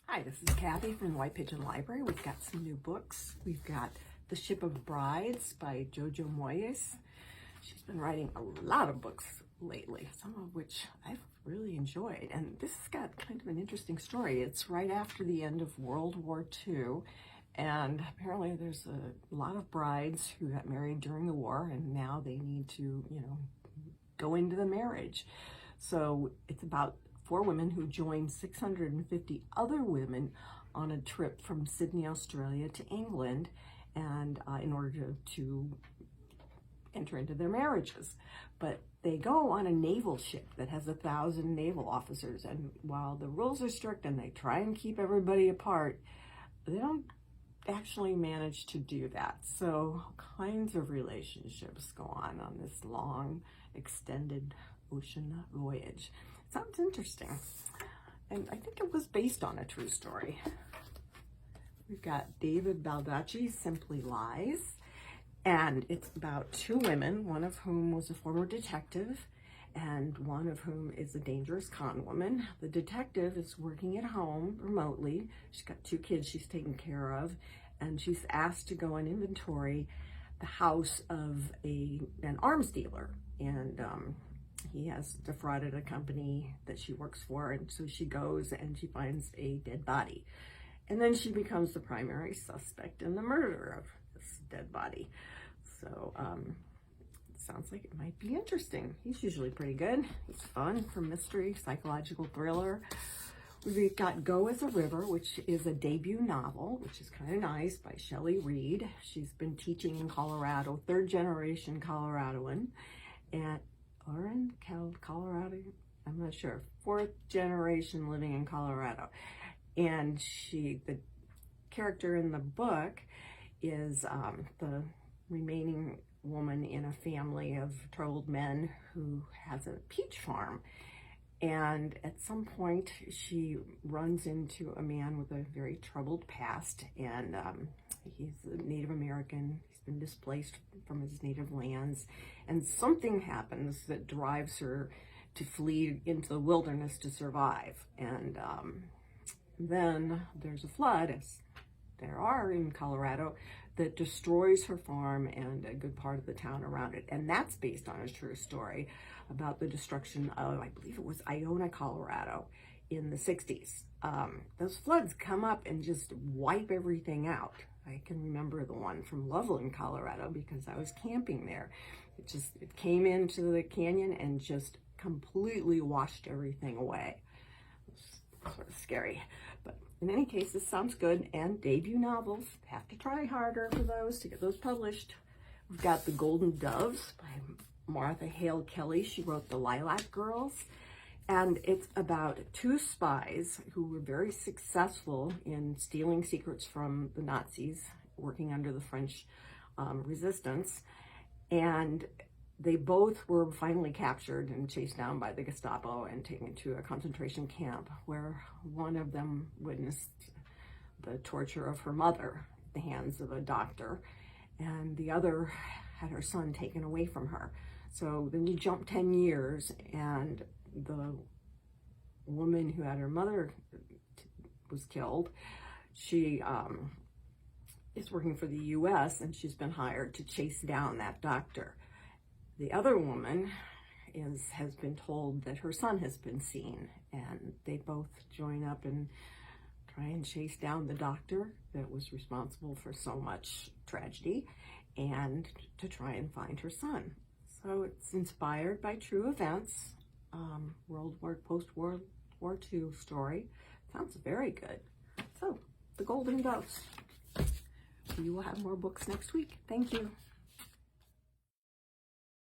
Hi, this is Kathy from White Pigeon Library. We've got some new books. We've got The Ship of Brides by Jojo Moyes. She's been writing a lot of books lately, some of which I've really enjoyed. And this has got kind of an interesting story. It's right after the end of World War II. And apparently there's a lot of brides who got married during the war, and now they need to, go into the marriage. So it's about 4 women who joined 650 other women on a trip from Sydney, Australia to England, and in order to enter into their marriages. But they go on a naval ship that has 1,000 naval officers, and while the rules are strict and they try and keep everybody apart, they don't actually manage to do that. So all kinds of relationships go on this long, extended ocean voyage. Sounds interesting. And I think it was based on a true story. We've got David Baldacci's Simply Lies, and it's about 2 women, one of whom was a former detective and one of whom is a dangerous con woman. The detective is working at home remotely. She's got 2 kids she's taking care of, and she's asked to go and inventory the house of an arms dealer. And he has defrauded a company that she works for, and so she goes and she finds a dead body. And then she becomes the primary suspect in the murder of this dead body. So it sounds like it might be interesting. He's usually pretty good. He's fun for mystery, psychological thriller. We've got Go as a River, which is a debut novel, which is kind of nice, by Shelley Reed. She's been teaching in Colorado, 3rd generation Coloradoan, or in Colorado, I'm not sure, 4th generation living in Colorado. And the character in the book is the remaining woman in a family of troubled men who has a peach farm. And at some point, she runs into a man with a very troubled past, and he's a Native American. He's been displaced from his native lands, and something happens that drives her to flee into the wilderness to survive. And then there's a flood, as there are in Colorado, that destroys her farm and a good part of the town around it. And that's based on a true story about the destruction of, I believe it was Iona, Colorado in the 60s. Those floods come up and just wipe everything out. I can remember the one from Loveland, Colorado, because I was camping there. It came into the canyon and just completely washed everything away. It was sort of scary. But in any case, this sounds good. And debut novels, have to try harder for those to get those published. We've got The Golden Doves by Martha Hale Kelly. She wrote The Lilac Girls. And it's about 2 spies who were very successful in stealing secrets from the Nazis, working under the French resistance. And they both were finally captured and chased down by the Gestapo and taken to a concentration camp, where one of them witnessed the torture of her mother at the hands of a doctor, and the other had her son taken away from her. So then you jump 10 years, and the woman who had her mother was killed. She is working for the U.S., and she's been hired to chase down that doctor. The other woman has been told that her son has been seen, and they both join up and try and chase down the doctor that was responsible for so much tragedy, and to try and find her son. So it's inspired by true events, post-World War II story. Sounds very good. So, The Golden Doves. We will have more books next week. Thank you.